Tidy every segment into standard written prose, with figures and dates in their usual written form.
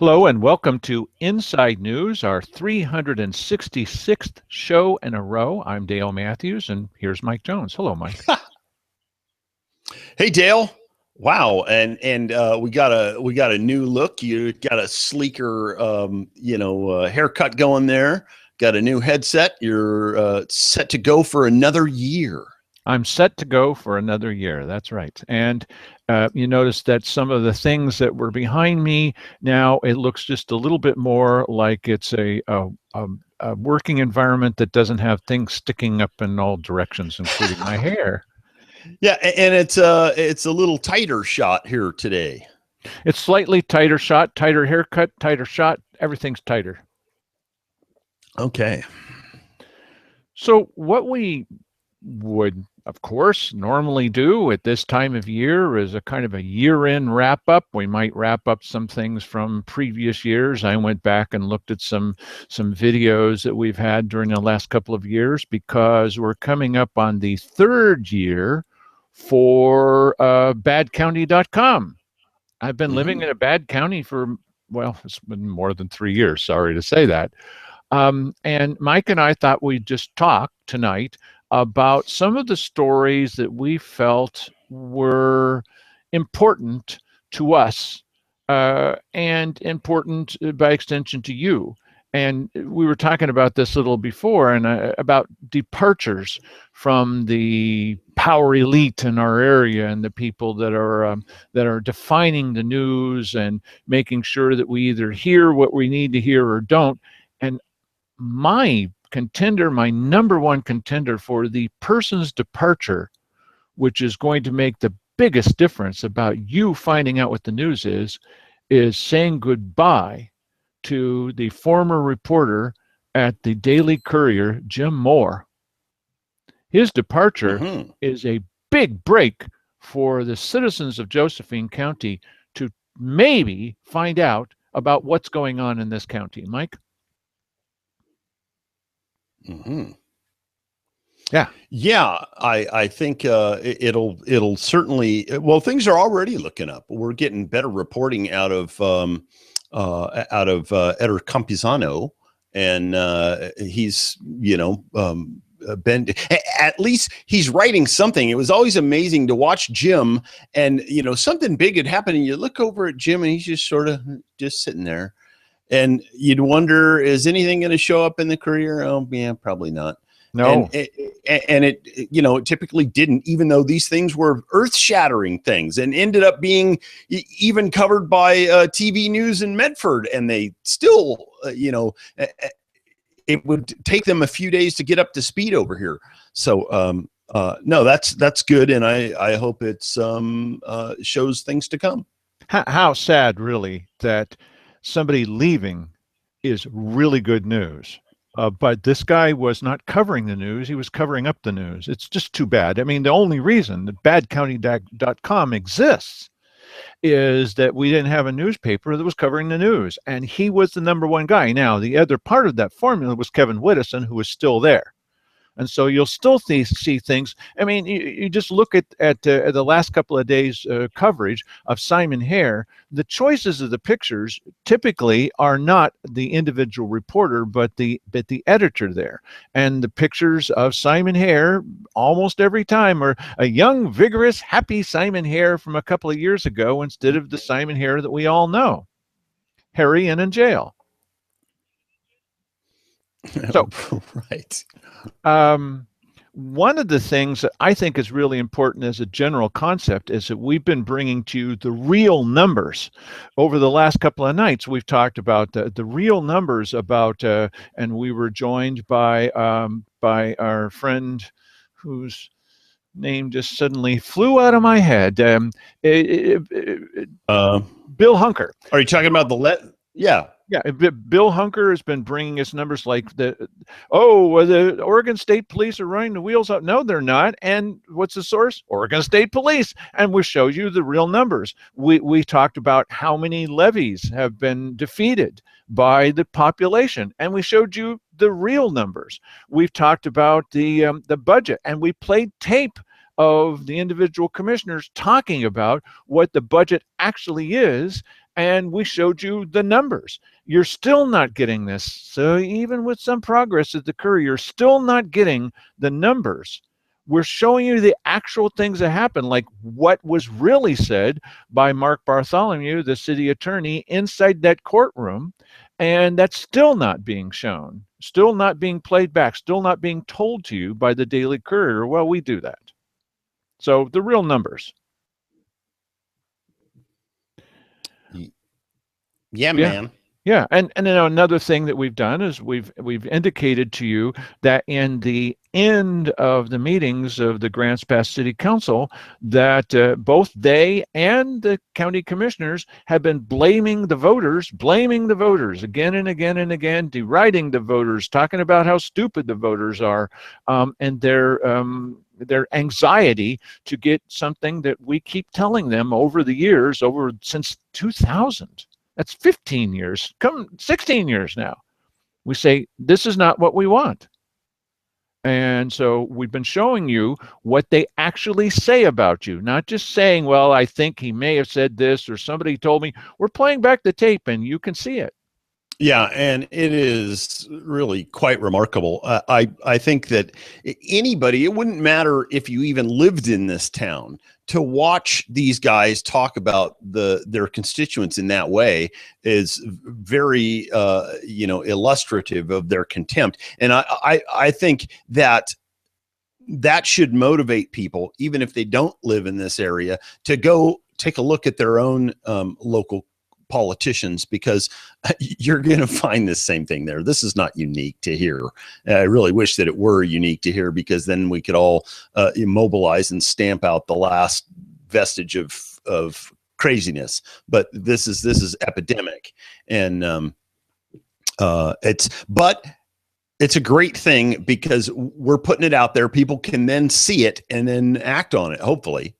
Hello and welcome to Inside News, our 366th show in a row. I'm Dale Matthews, and here's Mike Jones. Hello, Mike. Hey, Dale. Wow, and we got a new look. You got a sleeker, haircut going there. Got a new headset. You're set to go for another year. I'm set to go for another year. That's right. And you notice that some of the things that were behind me now, it looks just a little bit more like it's a working environment that doesn't have things sticking up in all directions, including my hair. Yeah, and it's a little tighter shot here today. It's slightly tighter shot, tighter haircut, tighter shot. Everything's tighter. Okay. So what we would, of course, normally do at this time of year is a kind of a year-end wrap-up. We might wrap up some things from previous years. I went back and looked at some videos that we've had during the last couple of years because we're coming up on the third year for badcounty.com. I've been living in a bad county for, well, it's been more than 3 years. Sorry to say that. And Mike and I thought we'd just talk tonight about some of the stories that we felt were important to us and important by extension to you. And we were talking about this a little before and about departures from the power elite in our area and the people that are defining the news and making sure that we either hear what we need to hear or don't. And my number one contender for the person's departure, which is going to make the biggest difference about you finding out what the news is saying goodbye to the former reporter at the Daily Courier, Jim Moore. His departure is a big break for the citizens of Josephine County to maybe find out about what's going on in this county. Mike? Yeah. I think it'll certainly. Well, things are already looking up. We're getting better reporting out of Eder Campuzano, and he's been, at least he's writing something. It was always amazing to watch Jim, and something big had happened, and you look over at Jim, and he's just sort of just sitting there. And you'd wonder, is anything going to show up in the Courier? Oh, yeah, probably not. No. And it typically didn't, even though these things were earth-shattering things and ended up being even covered by TV news in Medford. And they still, it would take them a few days to get up to speed over here. So, no, that's good. And I hope it's shows things to come. How sad, really, that somebody leaving is really good news. But this guy was not covering the news. He was covering up the news. It's just too bad. I mean, the only reason that badcounty.com exists is that we didn't have a newspaper that was covering the news. And he was the number one guy. Now, the other part of that formula was Kevin Whittison, who was still there. And so you'll still see things. I mean, you just look at the last couple of days' coverage of Simon Hare. The choices of the pictures typically are not the individual reporter, but the editor there. And the pictures of Simon Hare almost every time are a young, vigorous, happy Simon Hare from a couple of years ago instead of the Simon Hare that we all know. Harry and in jail. So, right. One of the things that I think is really important as a general concept is that we've been bringing to you the real numbers. Over the last couple of nights, we've talked about the real numbers about, and we were joined by our friend whose name just suddenly flew out of my head, Bill Hunker. Are you talking about Yeah. Yeah, Bill Hunker has been bringing us numbers like the Oregon State Police are running the wheels up. No, they're not. And what's the source? Oregon State Police. And we showed you the real numbers. We talked about how many levies have been defeated by the population, and we showed you the real numbers. We've talked about the budget, and we played tape of the individual commissioners talking about what the budget actually is And we showed you the numbers. You're still not getting this. So even with some progress at the Courier, you're still not getting the numbers. We're showing you the actual things that happen, like what was really said by Mark Bartholomew, the city attorney, inside that courtroom. And that's still not being shown, still not being played back, still not being told to you by the Daily Courier. Well, we do that. So the real numbers. Yeah, man. Yeah, and you know, another thing that we've done is we've indicated to you that in the end of the meetings of the Grants Pass City Council, that both they and the county commissioners have been blaming the voters again and again and again, deriding the voters, talking about how stupid the voters are, and their anxiety to get something that we keep telling them over the years, since 2000. That's 15 years, 16 years now. We say, this is not what we want. And so we've been showing you what they actually say about you, not just saying, well, I think he may have said this or somebody told me. We're playing back the tape and you can see it. Yeah, and it is really quite remarkable. I think that anybody, it wouldn't matter if you even lived in this town, to watch these guys talk about their constituents in that way is very illustrative of their contempt. And I think that should motivate people, even if they don't live in this area, to go take a look at their own local politicians, because you're going to find the same thing there. This is not unique to here. I really wish that it were unique to here, because then we could all immobilize and stamp out the last vestige of craziness. But this is epidemic, and it's a great thing because we're putting it out there. People can then see it and then act on it, hopefully.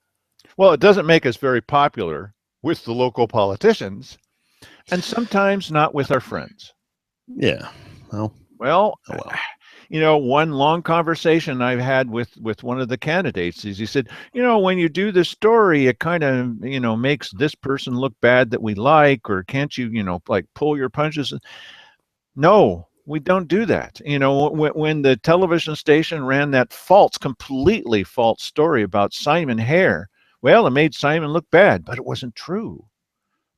Well, it doesn't make us very popular with the local politicians, and sometimes not with our friends. Yeah. Well, you know, one long conversation I've had with one of the candidates is he said, you know, when you do this story, it kind of, you know, makes this person look bad that we like, or can't you, you know, like pull your punches? No, we don't do that. You know, when the television station ran that completely false story about Simon Hare, well, it made Simon look bad, but it wasn't true.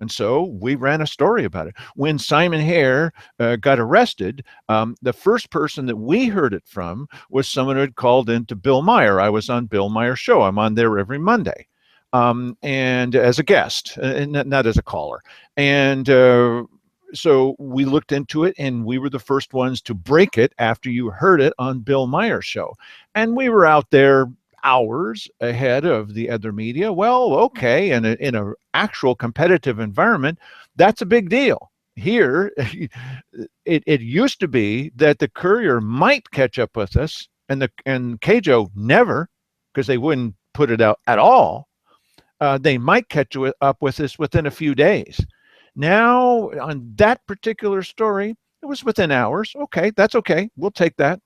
And so we ran a story about it. When Simon Hare got arrested, the first person that we heard it from was someone who had called into Bill Meyer. I was on Bill Meyer's show. I'm on there every Monday, and as a guest, and not as a caller. And so we looked into it, and we were the first ones to break it after you heard it on Bill Meyer's show. And we were out there hours ahead of the other media. Well, okay, and in an actual competitive environment, that's a big deal. Here, it used to be that the Courier might catch up with us, and KJO never, because they wouldn't put it out at all. They might catch up with us within a few days. Now, on that particular story, it was within hours. Okay, that's okay. We'll take that.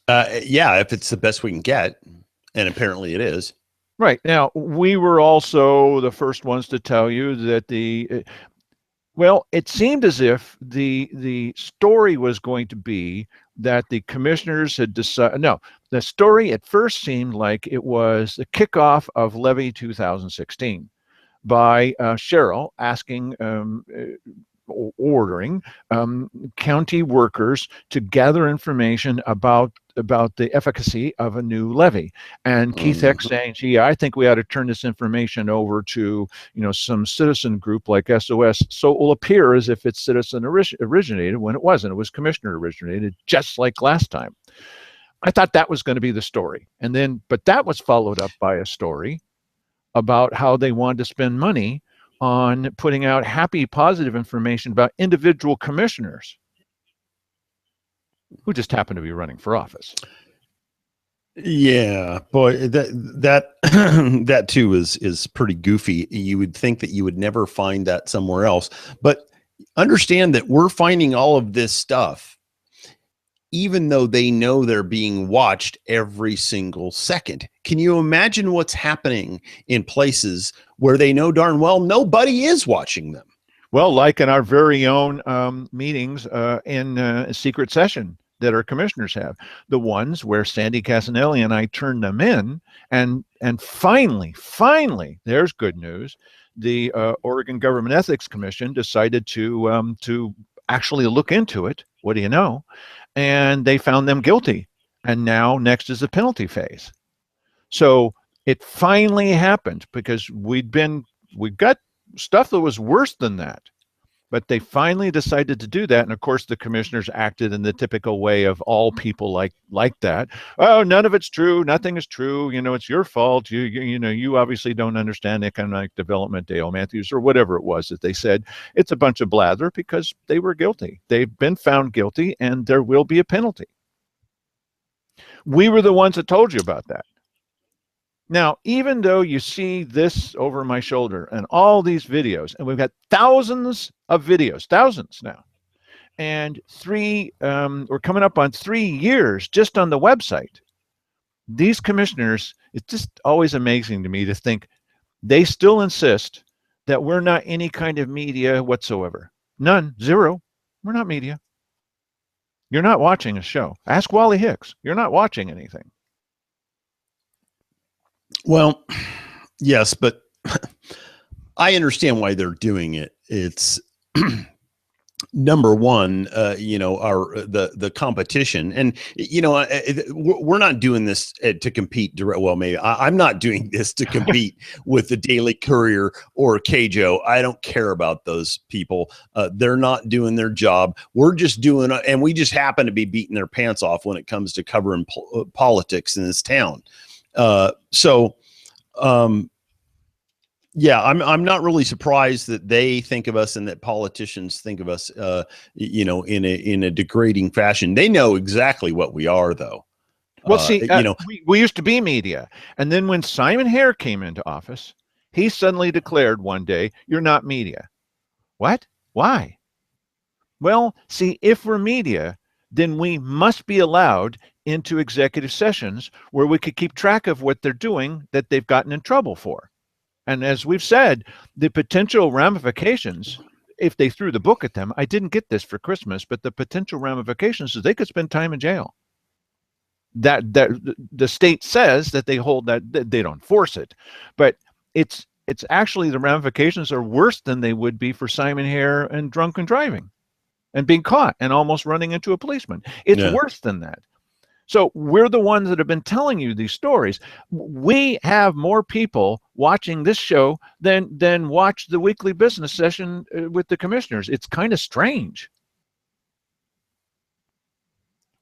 Yeah, if it's the best we can get, and apparently it is. Right. Now, we were also the first ones to tell you that well, it seemed as if the story was going to be that the commissioners had decided. No, the story at first seemed like it was the kickoff of Levy 2016 by Cheryl asking, ordering county workers to gather information about the efficacy of a new levy, and Keith X saying, gee, I think we ought to turn this information over to, you know, some citizen group like SOS, so it will appear as if it's citizen originated, when it wasn't. It was commissioner originated, just like last time. I thought that was going to be the story, but that was followed up by a story about how they wanted to spend money on putting out happy, positive information about individual commissioners who just happen to be running for office. Yeah, boy, that that too is pretty goofy. You would think that you would never find that somewhere else, but understand that we're finding all of this stuff even though they know they're being watched every single second. Can you imagine what's happening in places where they know darn well nobody is watching them? Well, like in our very own meetings in secret session that our commissioners have, the ones where Sandy Casanelli and I turned them in, and finally, there's good news. The Oregon Government Ethics Commission decided to actually look into it. What do you know? And they found them guilty. And now next is the penalty phase. So it finally happened because we've got stuff that was worse than that. But they finally decided to do that. And of course, the commissioners acted in the typical way of all people like that. Oh, none of it's true. Nothing is true. You know, it's your fault. You obviously don't understand economic development, Dale Matthews, or whatever it was that they said. It's a bunch of blather because they were guilty. They've been found guilty, and there will be a penalty. We were the ones that told you about that. Now, even though you see this over my shoulder and all these videos, and we've got thousands of videos, thousands now, and we're coming up on 3 years just on the website. These commissioners, it's just always amazing to me to think they still insist that we're not any kind of media whatsoever. None, zero. We're not media. You're not watching a show. Ask Wally Hicks. You're not watching anything. Well, yes, but I understand why they're doing it. It's number one, the competition, and we're not doing this to compete direct. Well, maybe I'm not doing this to compete with the Daily Courier or KJO. I don't care about those people. They're not doing their job. We're just doing, and we just happen to be beating their pants off when it comes to covering politics in this town. Yeah, I'm not really surprised that they think of us and that politicians think of us, in a degrading fashion. They know exactly what we are, though. Well, see, we used to be media, and then when Simon Hare came into office, he suddenly declared one day, "You're not media." What? Why? Well, see, if we're media, then we must be allowed into executive sessions where we could keep track of what they're doing that they've gotten in trouble for. And as we've said, the potential ramifications, if they threw the book at them, I didn't get this for Christmas, but the potential ramifications is they could spend time in jail. That the state says that they hold that, they don't force it, but it's actually the ramifications are worse than they would be for Simon Hare and drunken driving and being caught and almost running into a policeman. It's worse than that. So we're the ones that have been telling you these stories. We have more people watching this show than watch the weekly business session with the commissioners. It's kind of strange.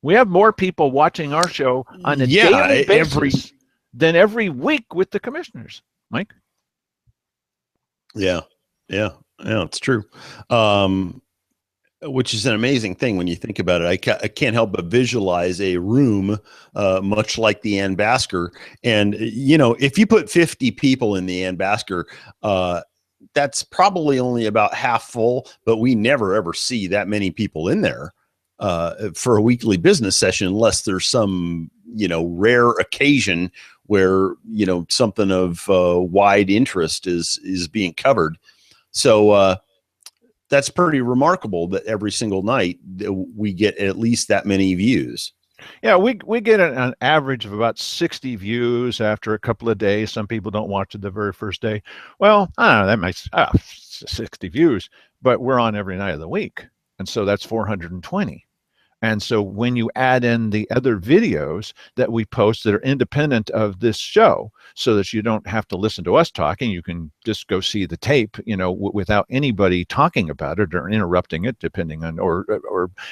We have more people watching our show on a daily basis than every week with the commissioners. Mike? Yeah, it's true. Which is an amazing thing when you think about it. I can't help but visualize a room much like the Ann Basker. And, if you put 50 people in the Ann Basker, that's probably only about half full, but we never, ever see that many people in there for a weekly business session, unless there's some, rare occasion where, something of wide interest is being covered. So, that's pretty remarkable that every single night we get at least that many views. Yeah, we get an average of about 60 views after a couple of days. Some people don't watch it the very first day. Well, I don't know, that makes 60 views, but we're on every night of the week. And so that's 420. And so when you add in the other videos that we post that are independent of this show, so that you don't have to listen to us talking, you can just go see the tape, without anybody talking about it or interrupting it, depending on, or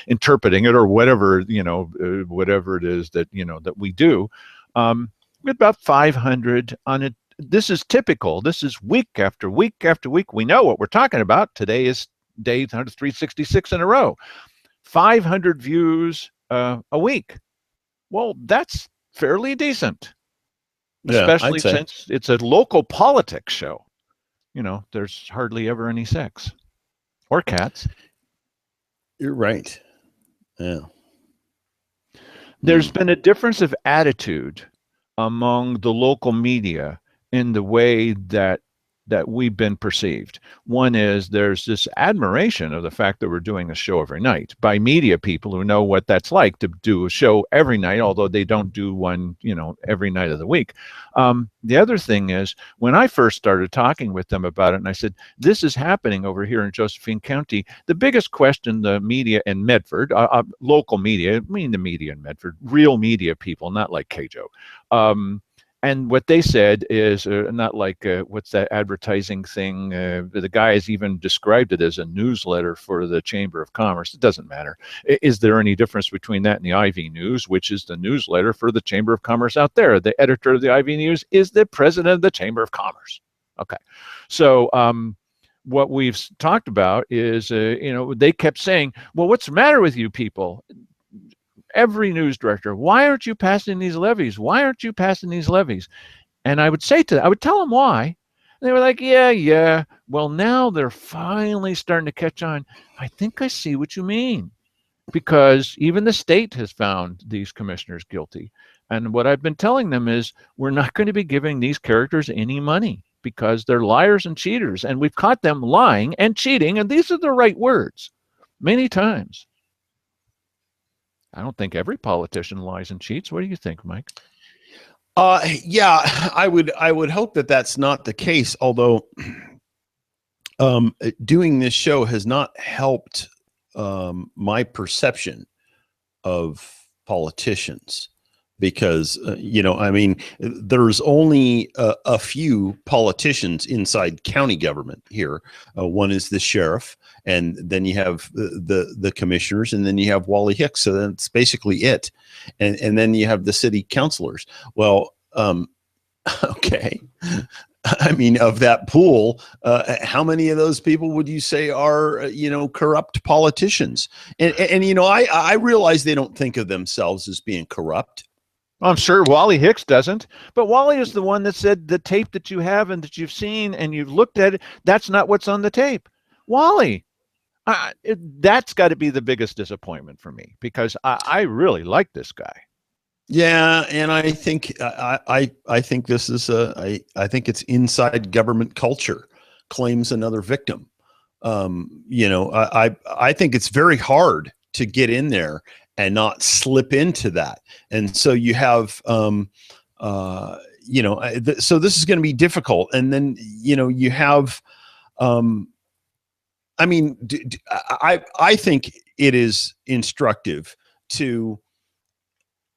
interpreting it or whatever, whatever it is that, that we do. We have about 500 on it. This is typical. This is week after week after week. We know what we're talking about. Today is day 366 in a row. 500 views a week. Well, that's fairly decent, especially since it's a local politics show. There's hardly ever any sex or cats. You're right. Yeah. There's been a difference of attitude among the local media in the way that we've been perceived. One is there's this admiration of the fact that we're doing a show every night by media people who know what that's like to do a show every night, although they don't do one, every night of the week. The other thing is when I first started talking with them about it, and I said, this is happening over here in Josephine County, the biggest question the media in Medford, local media, I mean the media in Medford, real media people, not like Kjo, and what they said is not like, what's that advertising thing? The guy has even described it as a newsletter for the Chamber of Commerce. It doesn't matter. Is there any difference between that and the IV News, which is the newsletter for the Chamber of Commerce out there? The editor of the IV News is the president of the Chamber of Commerce. Okay. So what we've talked about is, they kept saying, well, what's the matter with you people? Every news director, why aren't you passing these levies? Why aren't you passing these levies? And I would tell them why. And they were like, yeah. Well, now they're finally starting to catch on. I think I see what you mean, because even the state has found these commissioners guilty. And what I've been telling them is we're not going to be giving these characters any money because they're liars and cheaters. And we've caught them lying and cheating. And these are the right words many times. I don't think every politician lies and cheats. What do you think, Mike? Yeah, I would hope that that's not the case. Although, doing this show has not helped my perception of politicians, because there's only a few politicians inside county government here. One is the sheriff, and then you have the commissioners, and then you have Wally Hicks. So that's basically it. And then you have the city councilors. Well, okay. I mean, of that pool, how many of those people would you say are, corrupt politicians? And I realize they don't think of themselves as being corrupt. I'm sure Wally Hicks doesn't, but Wally is the one that said the tape that you have and that you've seen and you've looked at it, that's not what's on the tape. Wally, that's got to be the biggest disappointment for me, because I really like this guy. Yeah, and I think I think this is I think it's inside government culture, claims another victim. I think it's very hard to get in there and not slip into that. And so you have, so this is going to be difficult. And then, you have, I think it is instructive to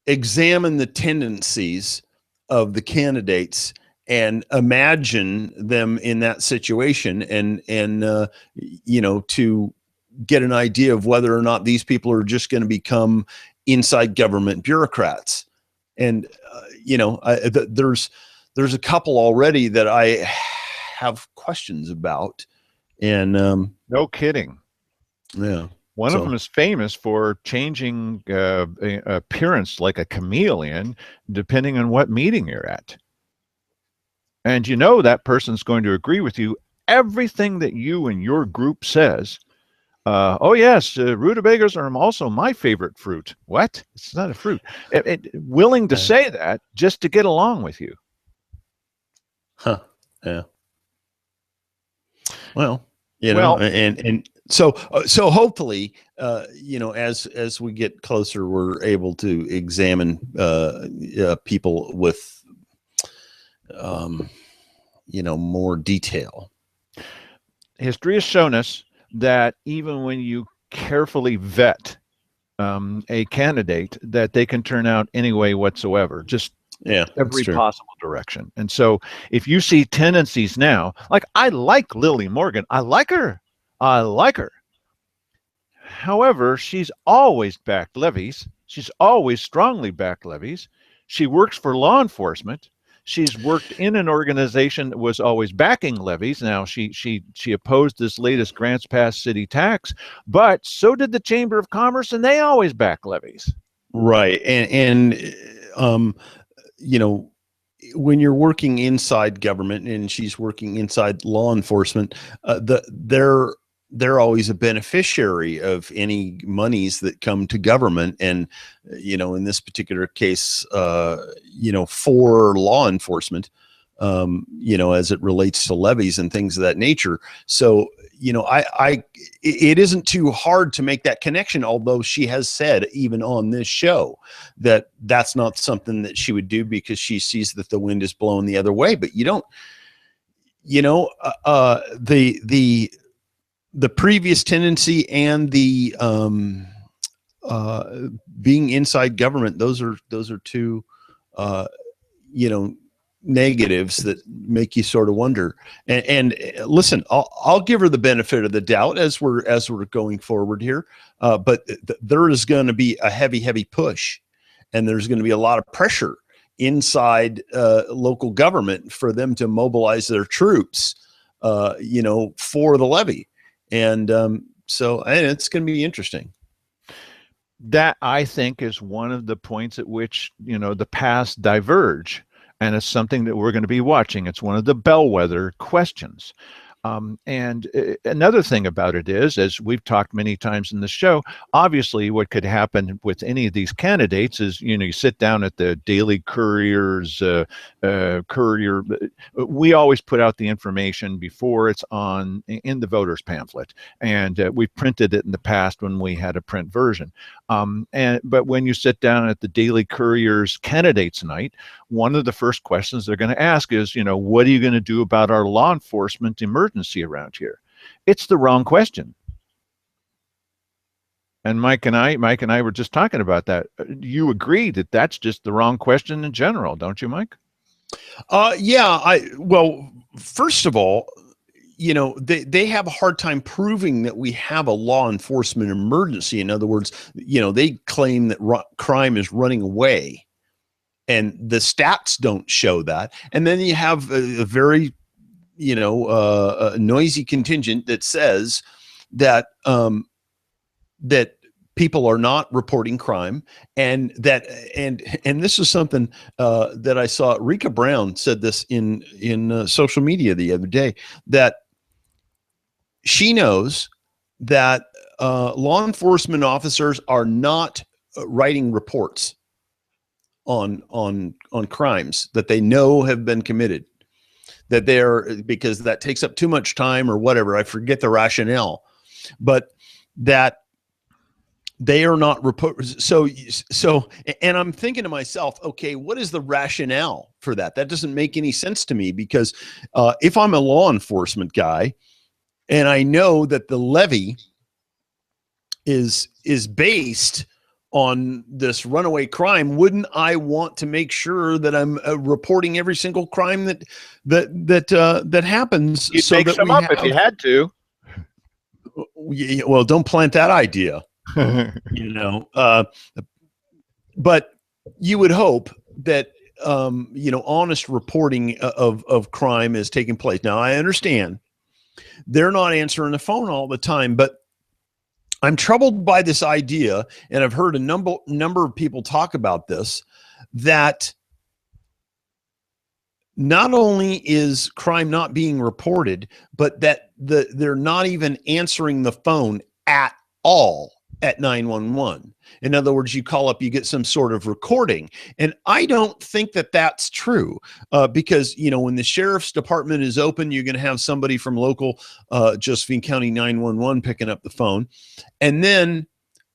examine the tendencies of the candidates and imagine them in that situation, and to get an idea of whether or not these people are just going to become inside government bureaucrats. And, there's a couple already that I have questions about. And no kidding. Yeah. One of them is famous for changing appearance like a chameleon, depending on what meeting you're at. And that person's going to agree with you. Everything that you and your group says. Oh yes, rutabagas are also my favorite fruit. What? It's not a fruit. Willing to say that just to get along with you. Huh. Yeah. Well, and so hopefully, as we get closer, we're able to examine people with, more detail. History has shown us that even when you carefully vet a candidate, that they can turn out any way whatsoever, just every possible direction. And so if you see tendencies now, like I like Lily Morgan, I like her. However, she's always backed levies. She's always strongly backed levies. She works for law enforcement. She's worked in an organization that was always backing levies. Now she opposed this latest Grants Pass city tax, but so did the Chamber of Commerce, and they always back levies. Right, and when you're working inside government and she's working inside law enforcement, they're always a beneficiary of any monies that come to government. And, in this particular case, for law enforcement, as it relates to levies and things of that nature. So, it isn't too hard to make that connection, although she has said even on this show that that's not something that she would do because she sees that the wind is blowing the other way. But you don't, the previous tendency and the being inside government, those are two negatives that make you sort of wonder. And listen, I'll give her the benefit of the doubt as we're going forward here, but there is going to be a heavy push, and there's going to be a lot of pressure inside local government for them to mobilize their troops for the levy. And so it's going to be interesting. That, I think, is one of the points at which the paths diverge. And it's something that we're going to be watching. It's one of the bellwether questions. And another thing about it is, as we've talked many times in the show, obviously what could happen with any of these candidates is, you sit down at the Daily Courier's Courier. We always put out the information before it's in the voters pamphlet, and we printed it in the past when we had a print version. But when you sit down at the Daily Courier's candidates night, one of the first questions they're going to ask is, what are you going to do about our law enforcement emergency around here? It's the wrong question. And Mike and I were just talking about that. You agree that that's just the wrong question in general, don't you, Mike? Well, first of all, they have a hard time proving that we have a law enforcement emergency. In other words, they claim that crime is running away, and the stats don't show that. And then you have a very a noisy contingent that says that that people are not reporting crime, and this is something that I saw. Rika Brown said this in social media the other day, that she knows that law enforcement officers are not writing reports on crimes that they know have been committed. That because that takes up too much time or whatever. I forget the rationale, but that they are not so, and I'm thinking to myself, okay, what is the rationale for that? That doesn't make any sense to me, because if I'm a law enforcement guy and I know that the levy is based on this runaway crime, wouldn't I want to make sure that I'm reporting every single crime that happens? You'd make some up if you had to. Well, don't plant that idea. But you would hope that honest reporting of crime is taking place. Now, I understand they're not answering the phone all the time, but I'm troubled by this idea, and I've heard a number of people talk about this, that not only is crime not being reported, but that they're not even answering the phone at all at 911. In other words, you call up, you get some sort of recording. And I don't think that that's true, because, when the sheriff's department is open, you're going to have somebody from local Josephine County 911 picking up the phone. And then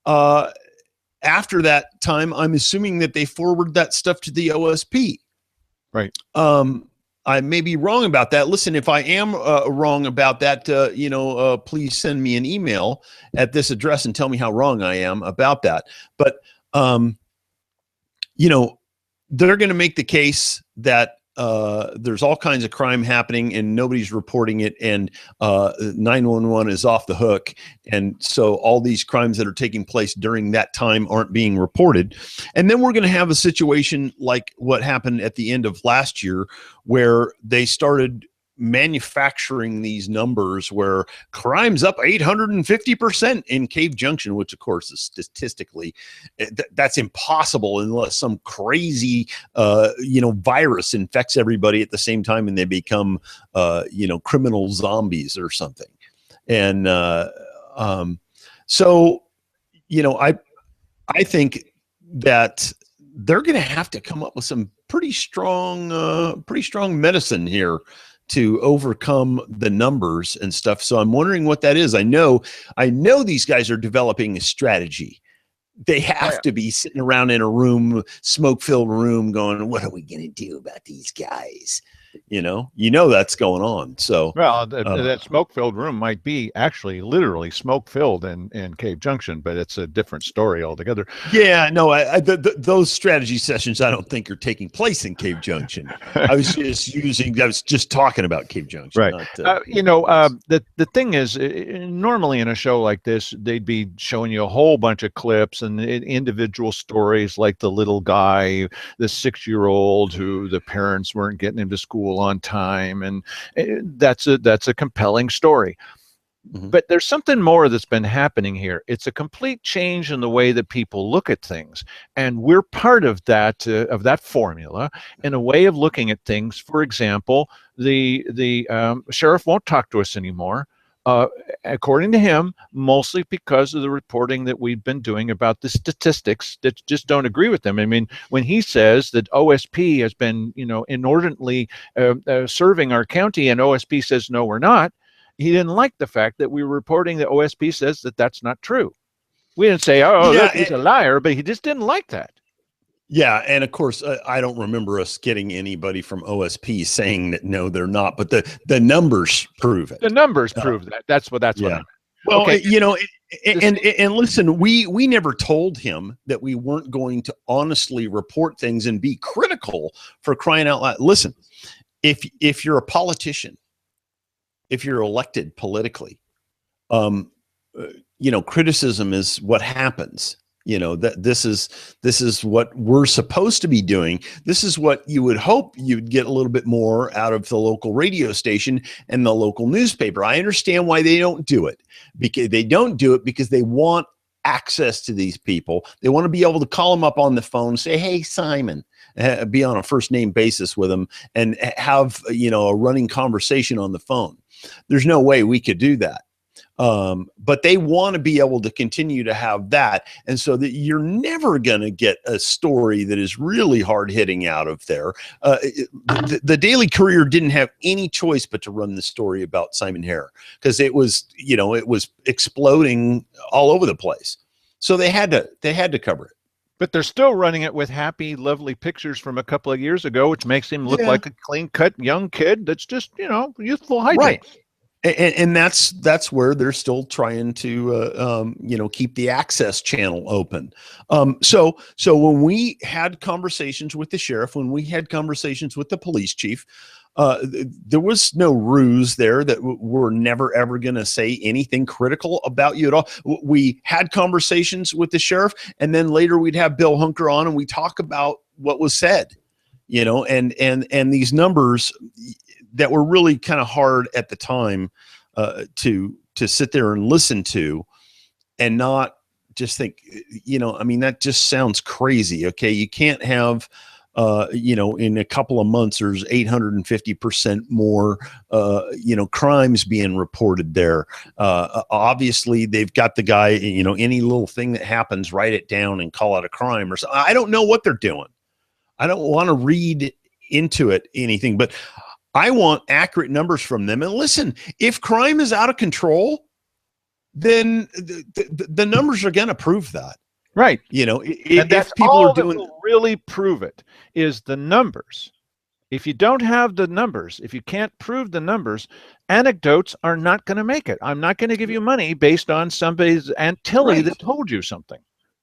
after that time, I'm assuming that they forward that stuff to the OSP. Right. I may be wrong about that. Listen, if I am wrong about that, please send me an email at this address and tell me how wrong I am about that. But, they're going to make the case that there's all kinds of crime happening and nobody's reporting it, and 911 is off the hook. And so all these crimes that are taking place during that time aren't being reported. And then we're going to have a situation like what happened at the end of last year, where they started manufacturing these numbers where crime's up 850% in Cave Junction, which of course is statistically that's impossible unless some crazy virus infects everybody at the same time and they become criminal zombies or something. And so, I think that they're going to have to come up with some pretty strong medicine here to overcome the numbers and stuff. So I'm wondering what that is. I know these guys are developing a strategy. They have to be sitting around in a room, smoke-filled room, going, "What are we going to do about these guys?" That's going on. So, well, that smoke-filled room might be actually literally smoke-filled in Cave Junction, but it's a different story altogether. Yeah, no, those strategy sessions I don't think are taking place in Cave Junction. I was just talking about Cave Junction. Right. The thing is, normally in a show like this, they'd be showing you a whole bunch of clips and individual stories, like the little guy, the 6-year-old who the parents weren't getting him to school on time, and that's a compelling story. Mm-hmm. But there's something more that's been happening here. It's a complete change in the way that people look at things, and we're part of that formula in a way of looking at things. For example, the sheriff won't talk to us anymore. According to him, mostly because of the reporting that we've been doing about the statistics that just don't agree with them. I mean, when he says that OSP has been, inordinately serving our county, and OSP says, no, we're not, he didn't like the fact that we were reporting that OSP says that that's not true. We didn't say, look, he's a liar, but he just didn't like that. Yeah, and of course, I don't remember us getting anybody from OSP saying that no, they're not. But the numbers prove it. The numbers prove that. That's what I meant. Well, okay. And listen, we never told him that we weren't going to honestly report things and be critical, for crying out loud. Listen, if you're a politician, if you're elected politically, criticism is what happens. That this is what we're supposed to be doing. This is what you would hope you'd get a little bit more out of the local radio station and the local newspaper. I understand why they don't do it, because they want access to these people. They want to be able to call them up on the phone, say, "Hey, Simon," be on a first name basis with them and have, a running conversation on the phone. There's no way we could do that. But they want to be able to continue to have that. And so that you're never going to get a story that is really hard hitting out of there. The Daily Courier didn't have any choice but to run the story about Simon Hare, because it was exploding all over the place. So they had to cover it. But they're still running it with happy, lovely pictures from a couple of years ago, which makes him look like a clean-cut young kid that's just, youthful hijinks. Right. And that's where they're still trying to keep the access channel open. So when we had conversations with the sheriff, when we had conversations with the police chief, there was no ruse there that we're never ever going to say anything critical about you at all. We had conversations with the sheriff, and then later we'd have Bill Hunker on, and we talk about what was said, and these numbers that were really kind of hard at the time to sit there and listen to, and not just think, that just sounds crazy. Okay, you can't have in a couple of months there's 850% more crimes being reported there. Obviously they've got the guy, any little thing that happens, write it down and call it a crime or something. I don't know what they're doing. I don't want to read into it anything, but I want accurate numbers from them. And listen, if crime is out of control, then the numbers are going to prove that. Right. If people are doing, that will really prove it is the numbers. If you don't have the numbers, if you can't prove the numbers, anecdotes are not going to make it. I'm not going to give you money based on somebody's Aunt Tilly that told you something.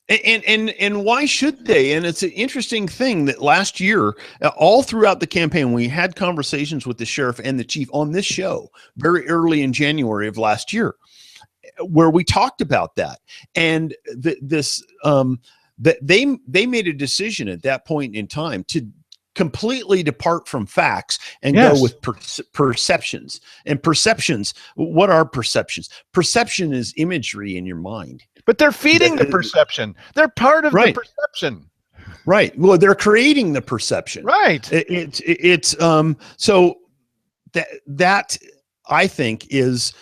And why should they? And it's an interesting thing that last year, all throughout the campaign, we had conversations with the sheriff and the chief on this show very early in January of last year, where we talked about that. And that they made a decision at that point in time to completely depart from facts and go with perceptions. And perceptions, what are perceptions? Perception is imagery in your mind. But they're feeding the perception. They're part of the perception. Right. Well, they're creating the perception. Right. So that I think is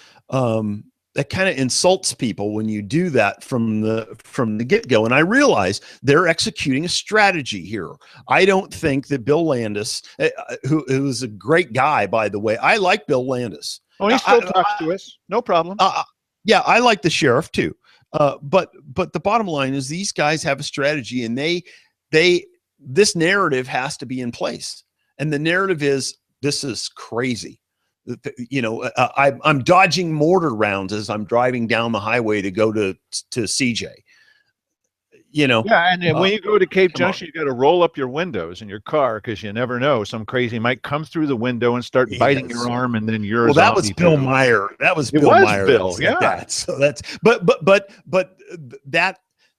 that kind of insults people when you do that from the get-go. And I realize they're executing a strategy here. I don't think that Bill Landis, who is a great guy, by the way, I like Bill Landis. Oh, he still talks to us. No problem. Yeah, I like the sheriff too. But the bottom line is these guys have a strategy, and this narrative has to be in place. And the narrative is, this is crazy. You know, I'm dodging mortar rounds as I'm driving down the highway to go to CJ. You know, yeah, and then when you go to Cape Junction, you got to roll up your windows in your car because you never know, some crazy might come through the window and start biting your arm, and then yours. Well, that was Bill Meyer. That was Bill Meyer. Bill, yeah. That. So that's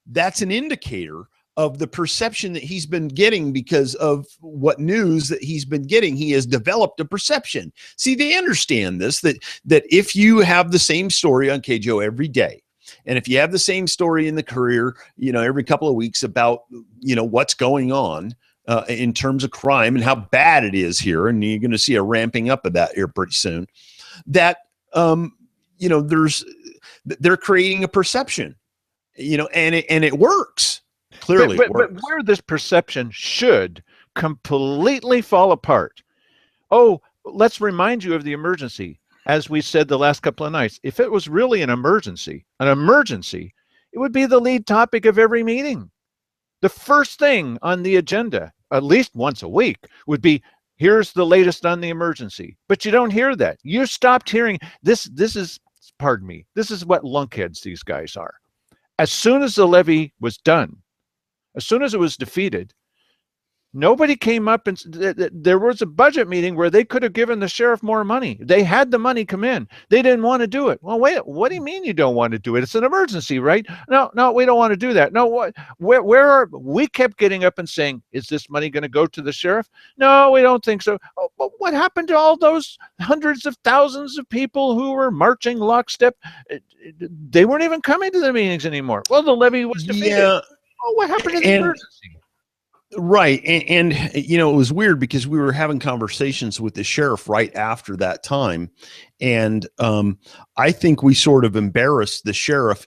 that's an indicator of the perception that he's been getting because of what news that he's been getting. He has developed a perception. See, they understand this, that if you have the same story on KJO every day, and if you have the same story in the Courier, you know, every couple of weeks about, you know, what's going on in terms of crime and how bad it is here, and you're going to see a ramping up of that here pretty soon, that, you know, they're creating a perception, you know, and it works. Clearly, but where this perception should completely fall apart. Oh, let's remind you of the emergency. As we said the last couple of nights, if it was really an emergency, it would be the lead topic of every meeting. The first thing on the agenda, at least once a week, would be, here's the latest on the emergency. But you don't hear that. You stopped hearing this. This is what lunkheads these guys are. As soon as the levy was done, as soon as it was defeated, nobody came up and there was a budget meeting where they could have given the sheriff more money. They had the money come in. They didn't want to do it. Well, wait, what do you mean you don't want to do it? It's an emergency, right? No, we don't want to do that. No, we kept getting up and saying, is this money going to go to the sheriff? No, we don't think so. Oh, but what happened to all those hundreds of thousands of people who were marching lockstep? They weren't even coming to the meetings anymore. Well, the levy was defeated. Yeah. Oh, what happened to the emergency? Right. And, you know, it was weird because we were having conversations with the sheriff right after that time. And I think we sort of embarrassed the sheriff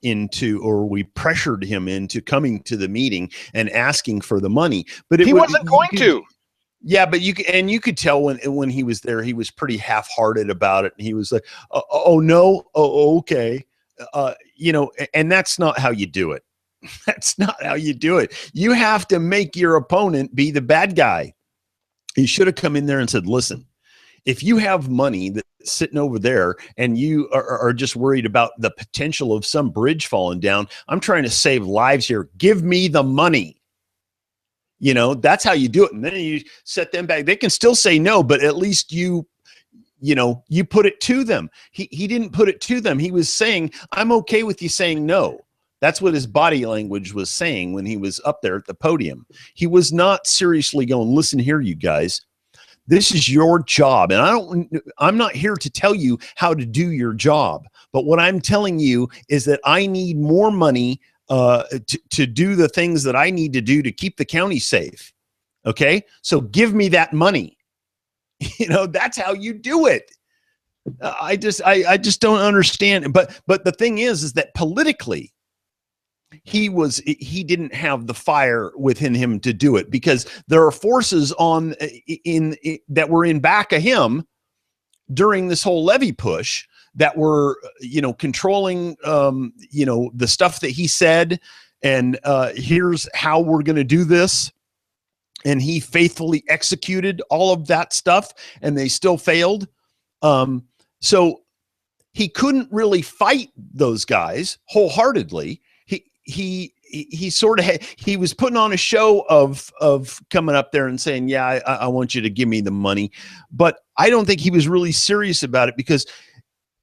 or we pressured him into coming to the meeting and asking for the money. But he wasn't going to. Yeah, but you could tell when he was there, he was pretty half-hearted about it. And he was like, oh no, oh, okay. You know, and that's not how you do it. That's not how you do it. You have to make your opponent be the bad guy. You should have come in there and said, listen, if you have money that's sitting over there and you are just worried about the potential of some bridge falling down, I'm trying to save lives here. Give me the money. You know, that's how you do it. And then you set them back. They can still say no, but at least you put it to them. He didn't put it to them. He was saying, I'm okay with you saying no. That's what his body language was saying when he was up there at the podium. He was not seriously going, listen here, you guys, this is your job. And I'm not here to tell you how to do your job. But what I'm telling you is that I need more money to do the things that I need to do to keep the county safe. Okay. So give me that money. You know, that's how you do it. I just don't understand. But the thing is that politically, he didn't have the fire within him to do it because there are forces that were in back of him during this whole levy push that were, you know, controlling, you know, the stuff that he said, and here's how we're going to do this. And he faithfully executed all of that stuff, and they still failed. So he couldn't really fight those guys wholeheartedly. He sort of he was putting on a show of coming up there and saying, yeah, I want you to give me the money. But I don't think he was really serious about it, because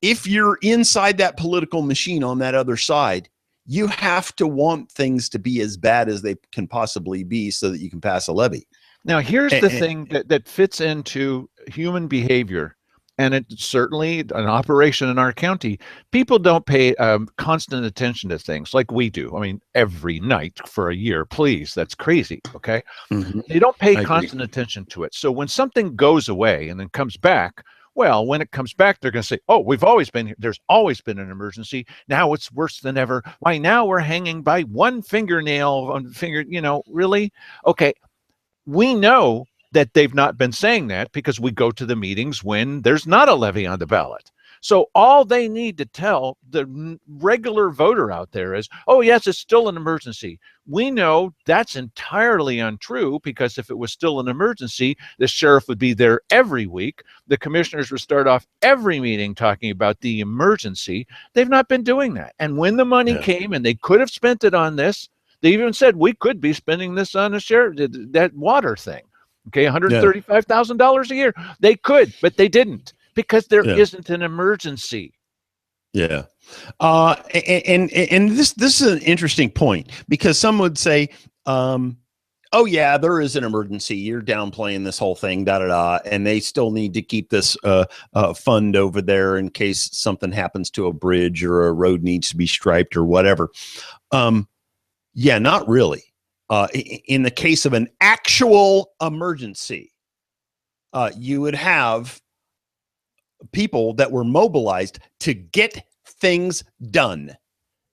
if you're inside that political machine on that other side, you have to want things to be as bad as they can possibly be so that you can pass a levy. Now, here's the thing that fits into human behavior. And it's certainly an operation in our county. People don't pay constant attention to things like we do. I mean, every night for a year, please. That's crazy, okay? Mm-hmm. They don't pay constant attention to it. So when something goes away and then comes back, Well, when it comes back, they're going to say, oh, we've always been here. There's always been an emergency. Now it's worse than ever. Why, now we're hanging by one fingernail on finger, really? Okay. We know that they've not been saying that because we go to the meetings when there's not a levy on the ballot. So all they need to tell the regular voter out there is, oh, yes, it's still an emergency. We know that's entirely untrue, because if it was still an emergency, the sheriff would be there every week. The commissioners would start off every meeting talking about the emergency. They've not been doing that. And when the money came and they could have spent it on this, they even said we could be spending this on a sheriff, that water thing. Okay, $135,000 a year. They could, but they didn't, because there isn't an emergency. Yeah. And this is an interesting point, because some would say, oh yeah, there is an emergency. You're downplaying this whole thing, and they still need to keep this fund over there in case something happens to a bridge or a road needs to be striped or whatever. Yeah, not really. In the case of an actual emergency, you would have people that were mobilized to get things done.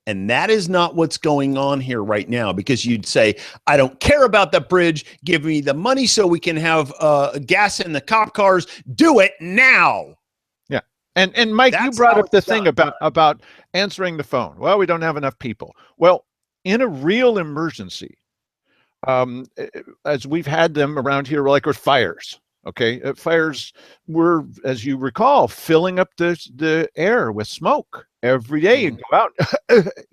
And that is not what's going on here right now, because you'd say, I don't care about the bridge. Give me the money so we can have gas in the cop cars. Do it now. Yeah. And Mike, you brought up the thing about answering the phone. Well, we don't have enough people. Well, in a real emergency, as we've had them around here, like with fires. Okay, fires were, as you recall, filling up the air with smoke every day. You go out,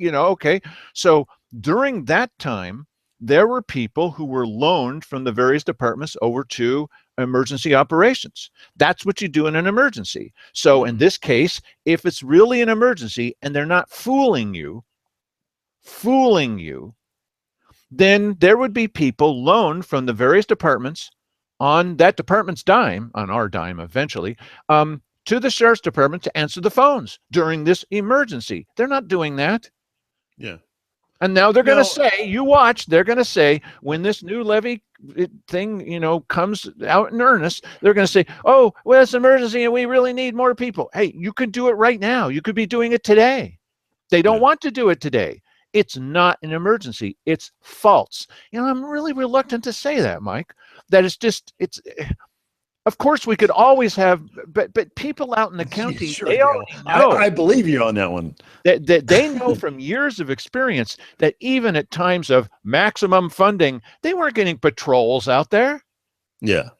okay. So during that time, there were people who were loaned from the various departments over to emergency operations. That's what you do in an emergency. So in this case, if it's really an emergency and they're not fooling you, then there would be people loaned from the various departments on that department's dime, on our dime eventually, to the sheriff's department to answer the phones during this emergency. They're not doing that. Yeah. And now they're going to say, you watch, they're going to say, when this new levy thing, comes out in earnest, they're going to say, oh, well, it's an emergency and we really need more people. Hey, you could do it right now. You could be doing it today. They don't want to do it today. It's not an emergency. It's false. I'm really reluctant to say that, Mike. That of course we could always have, but people out in the county, sure, they already know. I believe you on that one. That they know from years of experience that even at times of maximum funding, they weren't getting patrols out there. Yeah.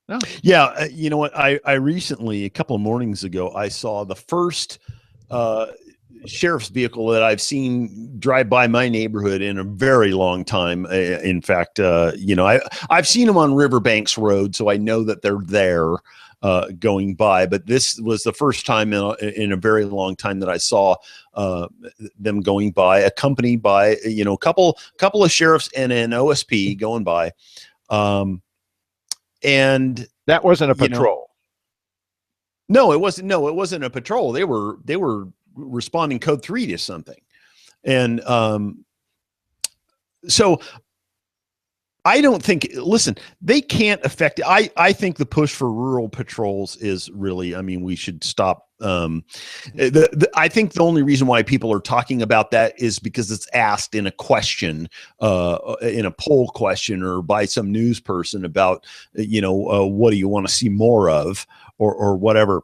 No. Yeah. You know what? I recently, a couple of mornings ago, I saw the first sheriff's vehicle that I've seen drive by my neighborhood in a very long time. In fact, I've seen them on Riverbanks Road, so I know that they're there going by. But this was the first time in a very long time that I saw them going by, accompanied by a couple of sheriffs and an OSP going by. And that wasn't a patrol. No, it wasn't. No, it wasn't a patrol. They were responding code 3 to something. And so I don't think, listen, they can't affect, I think the push for rural patrols is really, we should stop. I think the only reason why people are talking about that is because it's asked in a question, in a poll question, or by some news person about, what do you want to see more of, or whatever.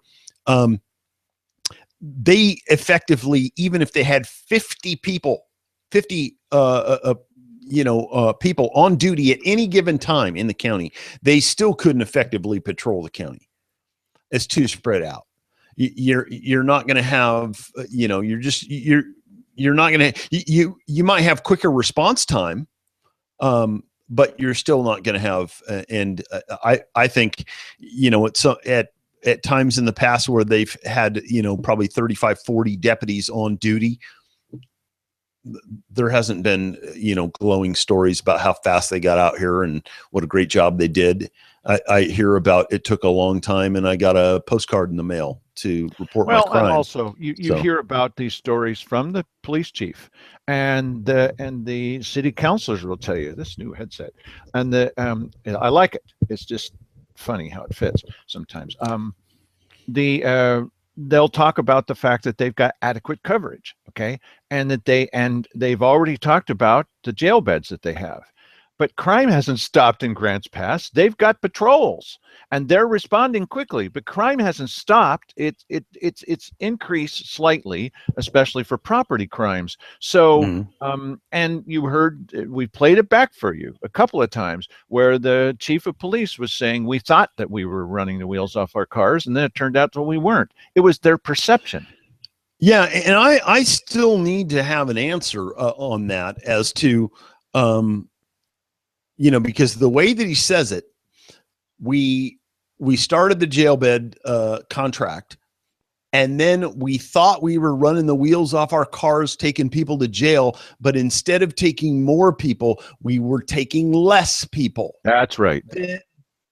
They effectively, even if they had 50 people, people on duty at any given time in the county, they still couldn't effectively patrol the county. It's too spread out. You're not going to have, you're not going to, you might have quicker response time, but you're still not going to have, I think, it's at times in the past where they've had, probably 35, 40 deputies on duty, there hasn't been, glowing stories about how fast they got out here and what a great job they did. I hear about it took a long time, and I got a postcard in the mail to report my crime. And also you hear about these stories from the police chief and the city councilors will tell you this new headset, and I like it. It's just funny how it fits sometimes. They'll talk about the fact that they've got adequate coverage, okay, and they've already talked about the jail beds that they have. But crime hasn't stopped in Grants Pass. They've got patrols, and they're responding quickly. But crime hasn't stopped. It's increased slightly, especially for property crimes. So, and you heard, we played it back for you a couple of times, where the chief of police was saying we thought that we were running the wheels off our cars, and then it turned out that we weren't. It was their perception. Yeah, and I still need to have an answer on that as to. Because the way that he says it, we started the jail bed contract, and then we thought we were running the wheels off our cars, taking people to jail. But instead of taking more people, we were taking less people. That's right.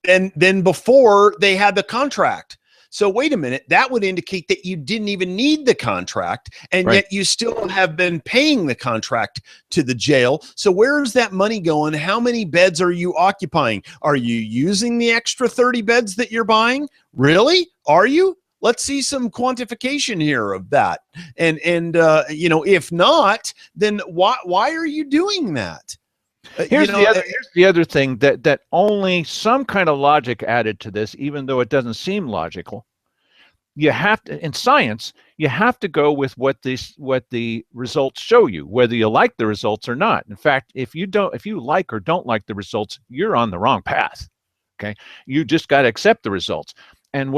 Than before they had the contract. So wait a minute, that would indicate that you didn't even need the contract, and yet you still have been paying the contract to the jail. So where's that money going? How many beds are you occupying? Are you using the extra 30 beds that you're buying? Really? Are you? Let's see some quantification here of that. And if not, then why are you doing that? Here's the other thing that only some kind of logic added to this, even though it doesn't seem logical. You have to, in science, you have to go with what the results show you, whether you like the results or not. In fact, if you like or don't like the results, you're on the wrong path. Okay, you just got to accept the results. And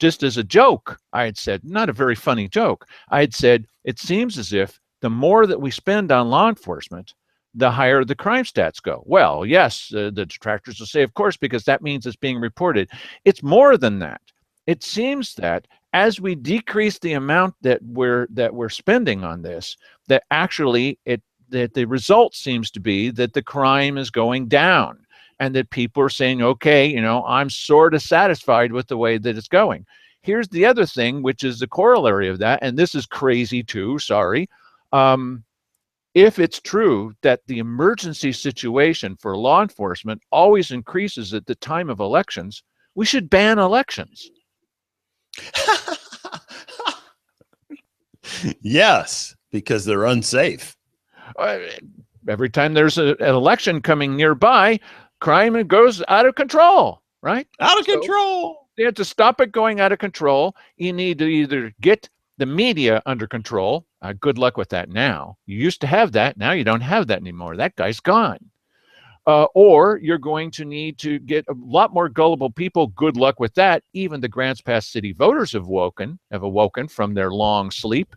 just as a joke, I had said, not a very funny joke, I had said, it seems as if the more that we spend on law enforcement, the higher the crime stats go. Well, yes, the detractors will say, of course, because that means it's being reported. It's more than that. It seems that as we decrease the amount that we're spending on this, that actually that the result seems to be that the crime is going down, and that people are saying, okay, I'm sort of satisfied with the way that it's going. Here's the other thing, which is the corollary of that, and this is crazy too, sorry. If it's true that the emergency situation for law enforcement always increases at the time of elections, we should ban elections. Yes, because they're unsafe. Every time there's an election coming nearby, crime goes out of control, right? Out of control. You have to stop it going out of control. You need to either get the media under control. Good luck with that now. You used to have that. Now you don't have that anymore. That guy's gone. Or you're going to need to get a lot more gullible people. Good luck with that. Even the Grants Pass city voters have awoken from their long sleep.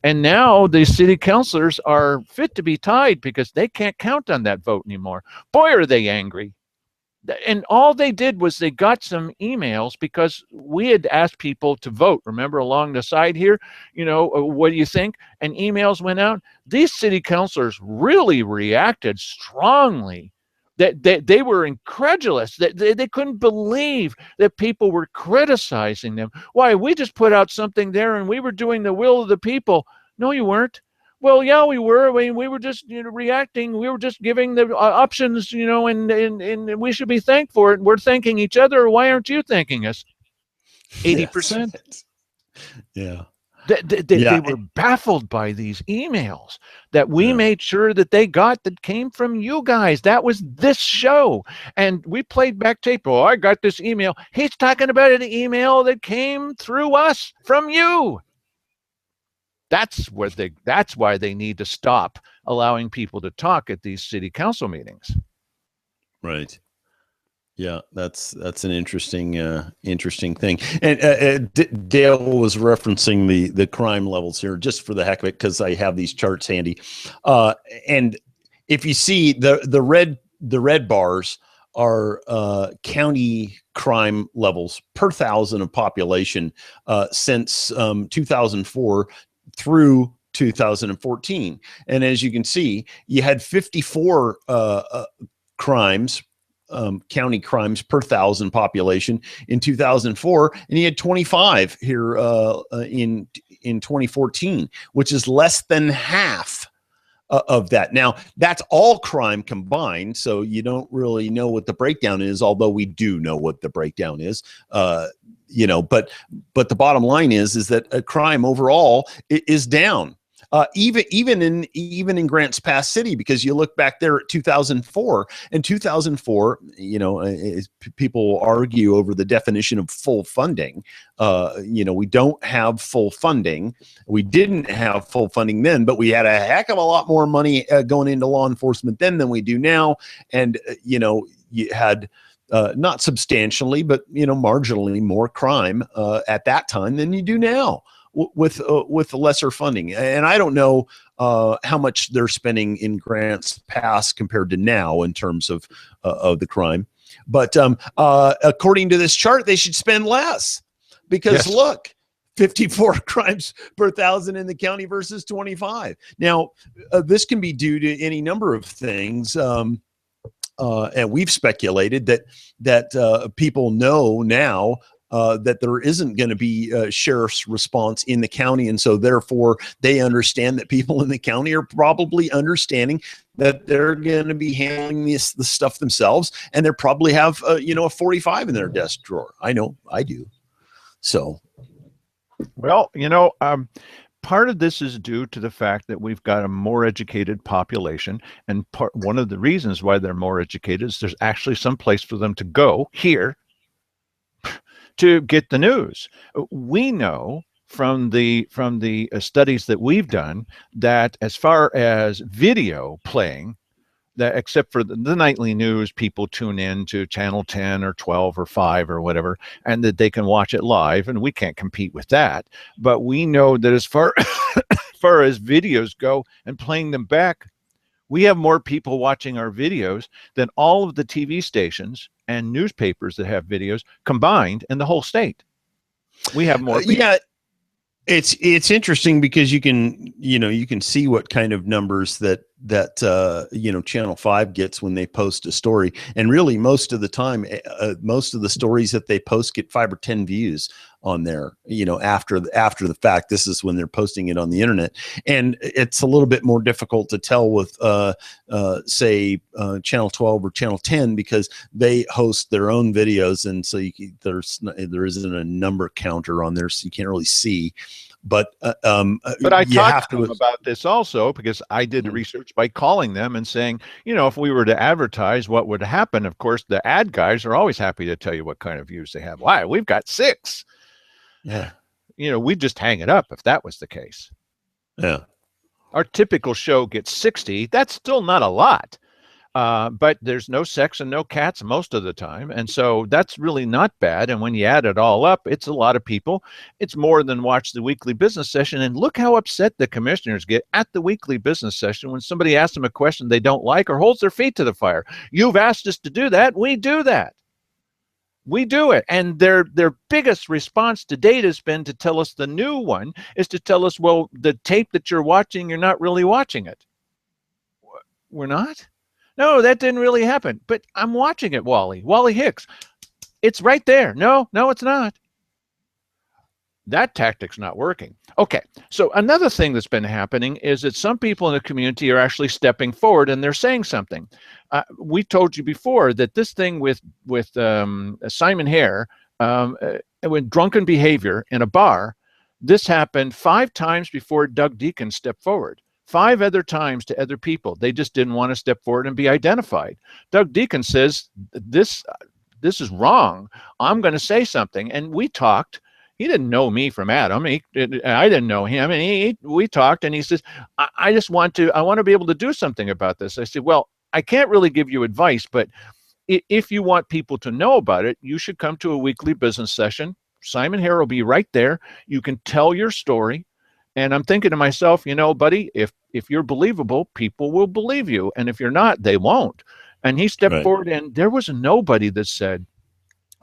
And now the city councilors are fit to be tied because they can't count on that vote anymore. Boy, are they angry. And all they did was they got some emails because we had asked people to vote. Remember, along the side here, what do you think? And emails went out. These city councilors really reacted strongly. That they were incredulous. That they couldn't believe that people were criticizing them. Why? We just put out something there, and we were doing the will of the people. No, you weren't. Well, yeah, we were. I mean, we were just reacting. We were just giving the options, and we should be thankful for it. We're thanking each other. Why aren't you thanking us? 80%. Yeah. They were baffled by these emails that we made sure that they got that came from you guys. That was this show. And we played back tape. Oh, I got this email. He's talking about an email that came through us from you. That's why they need to stop allowing people to talk at these city council meetings. Right. Yeah, that's an interesting thing. And Dale was referencing the crime levels here just for the heck of it, because I have these charts handy. And if you see the red bars are county crime levels per 1,000 of population since 2004 through 2014. And as you can see, you had 54 crimes. County crimes per 1,000 population in 2004, and he had 25 here in 2014, which is less than half of that. Now, that's all crime combined, so you don't really know what the breakdown is, although we do know what the breakdown is. But the bottom line is that crime overall is down. Even in Grants Pass City, because you look back there at 2004. In 2004, people argue over the definition of full funding. We don't have full funding. We didn't have full funding then, but we had a heck of a lot more money going into law enforcement then than we do now. And you had not substantially, but marginally more crime at that time than you do now, with lesser funding. And I don't know how much they're spending in Grants Pass compared to now in terms of the crime. But according to this chart, they should spend less because look, 54 crimes per 1,000 in the county versus 25. Now, this can be due to any number of things. And we've speculated that people know now that there isn't going to be a sheriff's response in the county. And so therefore they understand that people in the county are probably understanding that they're going to be handling the stuff themselves. And they probably have, a 45 in their desk drawer. I know I do. So. Well, part of this is due to the fact that we've got a more educated population. And one of the reasons why they're more educated is there's actually some place for them to go here to get the news. We know from the studies that we've done that as far as video playing, that except for the nightly news, people tune in to channel 10 or 12 or 5 or whatever, and that they can watch it live, and we can't compete with that. But we know that as far as videos go and playing them back, we have more people watching our videos than all of the TV stations and newspapers that have videos combined in the whole state. We have more people. Yeah, it's interesting because you can see what kind of numbers that Channel 5 gets when they post a story, and really most of the time, most of the stories that they post get 5 or 10 views on there. After the fact, this is when they're posting it on the internet, and it's a little bit more difficult to tell with say Channel 12 or Channel 10 because they host their own videos, and so there isn't a number counter on there, so you can't really see. But I talked to them about this also because I did research by calling them and saying, if we were to advertise, what would happen? Of course, the ad guys are always happy to tell you what kind of views they have. Why? We've got 6. Yeah. We'd just hang it up if that was the case. Yeah. Our typical show gets 60. That's still not a lot. But there's no sex and no cats most of the time. And so that's really not bad. And when you add it all up, it's a lot of people. It's more than watch the weekly business session. And look how upset the commissioners get at the weekly business session when somebody asks them a question they don't like or holds their feet to the fire. You've asked us to do that. We do that. We do it. And their biggest response to date has been to tell us the new one is to tell us, well, the tape that you're watching, you're not really watching it. We're not? No, that didn't really happen. But I'm watching it, Wally Hicks. It's right there. No, it's not. That tactic's not working. Okay, so another thing that's been happening is that some people in the community are actually stepping forward and they're saying something. We told you before that this thing with Simon Hare, when drunken behavior in a bar, this happened 5 times before Doug Deacon stepped forward. 5 other times to other people. They just didn't want to step forward and be identified. Doug Deacon says, this is wrong. I'm going to say something. And we talked. He didn't know me from Adam. I didn't know him. And we talked, and he says, I want to be able to do something about this. I said, well, I can't really give you advice, but if you want people to know about it, you should come to a weekly business session. Simon Hare will be right there. You can tell your story. And I'm thinking to myself, buddy, if you're believable, people will believe you. And if you're not, they won't. And he stepped forward, and there was nobody that said,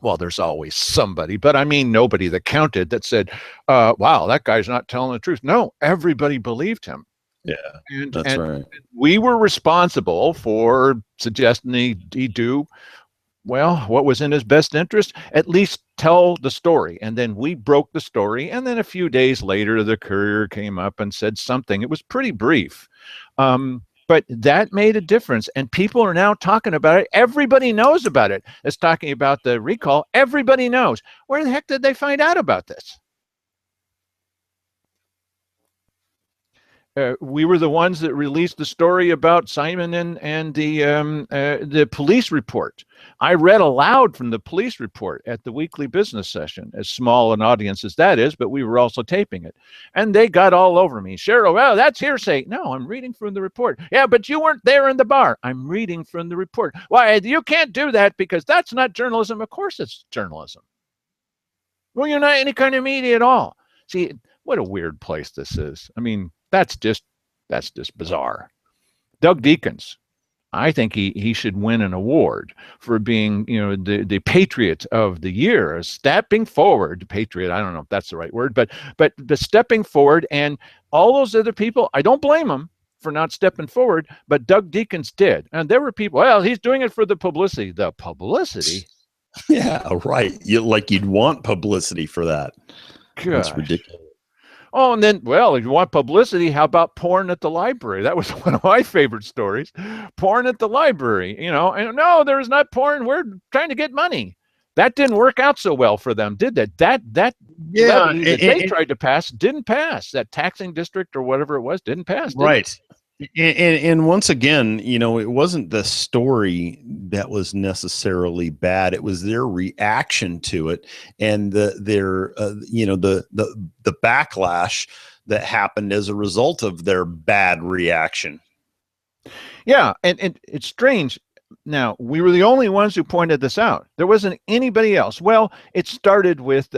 well, there's always somebody, but I mean nobody that counted that said, wow, that guy's not telling the truth. No, everybody believed him. Yeah, and right. We were responsible for suggesting he do well, what was in his best interest? At least tell the story. And then we broke the story. And then a few days later, the Courier came up and said something. It was pretty brief. But that made a difference. And people are now talking about it. Everybody knows about it. It's talking about the recall. Everybody knows. Where the heck did they find out about this? We were the ones that released the story about Simon and the police report. I read aloud from the police report at the weekly business session, as small an audience as that is, but we were also taping it. And they got all over me. Cheryl, well, that's hearsay. No, I'm reading from the report. Yeah, but you weren't there in the bar. I'm reading from the report. Why, you can't do that because that's not journalism. Of course it's journalism. Well, you're not any kind of media at all. See, what a weird place this is. I mean, that's just bizarre. Doug Deakins, I think he should win an award for being, the patriot of the year, stepping forward. Patriot, I don't know if that's the right word, but the stepping forward, and all those other people, I don't blame them for not stepping forward, but Doug Deakins did. And there were people, well, he's doing it for the publicity. The publicity? Yeah, right. You'd want publicity for that. Gosh. That's ridiculous. Oh, and then, well, if you want publicity, how about porn at the library? That was one of my favorite stories. Porn at the library, and no, there is not porn. We're trying to get money. That didn't work out so well for them, did that? That levy that they tried to pass didn't pass. That taxing district or whatever it was didn't pass. Right. And once again, it wasn't the story that was necessarily bad. It was their reaction to it, and the backlash that happened as a result of their bad reaction. Yeah, and it's strange. Now, we were the only ones who pointed this out. There wasn't anybody else. Well, it started with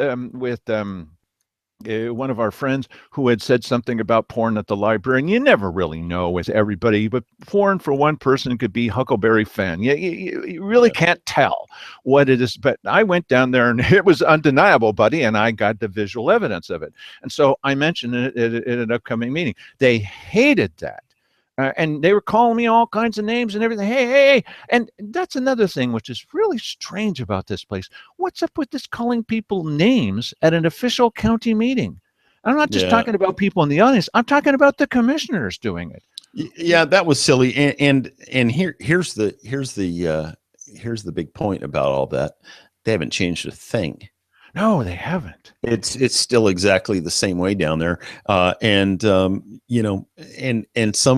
one of our friends who had said something about porn at the library, and you never really know with everybody, but porn for one person could be Huckleberry Finn. You really can't tell what it is, but I went down there and it was undeniable, buddy, and I got the visual evidence of it. And so I mentioned it at an upcoming meeting. They hated that. And they were calling me all kinds of names and everything. Hey. And that's another thing which is really strange about this place. What's up with this calling people names at an official county meeting? I'm not just talking about people in the audience. I'm talking about the commissioners doing it. Yeah, that was silly. And here's the big point about all that. They haven't changed a thing. No, they haven't. It's still exactly the same way down there, and some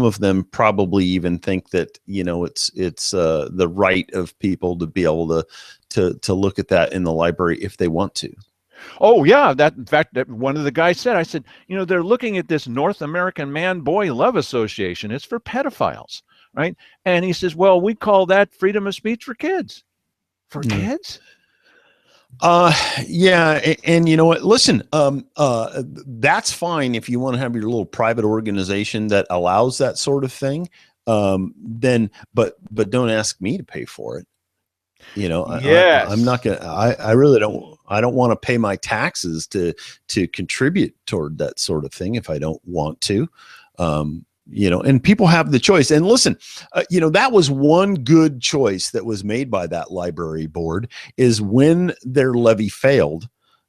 of them probably even think that it's the right of people to be able to look at that in the library if they want to. Oh yeah, in fact that one of the guys said. I said, they're looking at this North American Man-Boy Love Association. It's for pedophiles, right? And he says, well, we call that freedom of speech for kids. For kids? Yeah. And you know what, listen, that's fine. If you want to have your little private organization that allows that sort of thing, then, but don't ask me to pay for it. Yes. I'm not going to, I really don't want to pay my taxes to contribute toward that sort of thing if I don't want to. And people have the choice. And listen, that was one good choice that was made by that library board, is when their levy failed,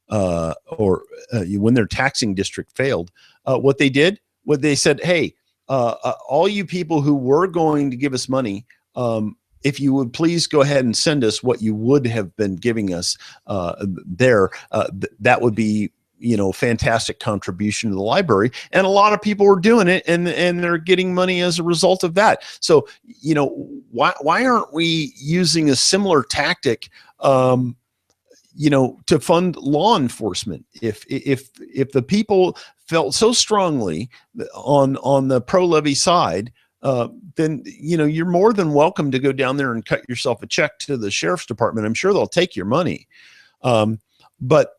or when their taxing district failed, what they said, hey, all you people who were going to give us money, if you would please go ahead and send us what you would have been giving us that would be fantastic contribution to the library. And a lot of people are doing it, and they're getting money as a result of that. So, why aren't we using a similar tactic, to fund law enforcement? If the people felt so strongly on the pro levy side, then, you're more than welcome to go down there and cut yourself a check to the sheriff's department. I'm sure they'll take your money. But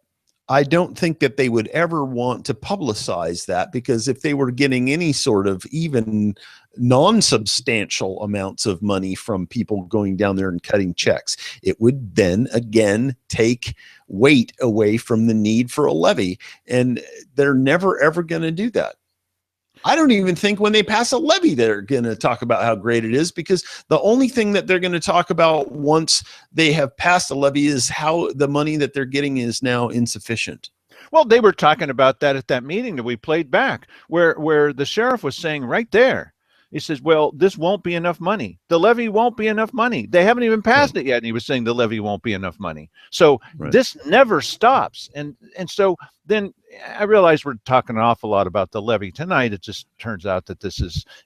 I don't think that they would ever want to publicize that, because if they were getting any sort of even non-substantial amounts of money from people going down there and cutting checks, it would then again take weight away from the need for a levy. And they're never, ever going to do that. I don't even think when they pass a levy they're going to talk about how great it is, because the only thing that they're going to talk about once they have passed a levy is how the money that they're getting is now insufficient. Well, they were talking about that at that meeting that we played back, where the sheriff was saying right there, he says, well, this won't be enough money. The levy won't be enough money. They haven't even passed it yet. And he was saying the levy won't be enough money. So this never stops. And so then I realize we're talking an awful lot about the levy tonight. It just turns out that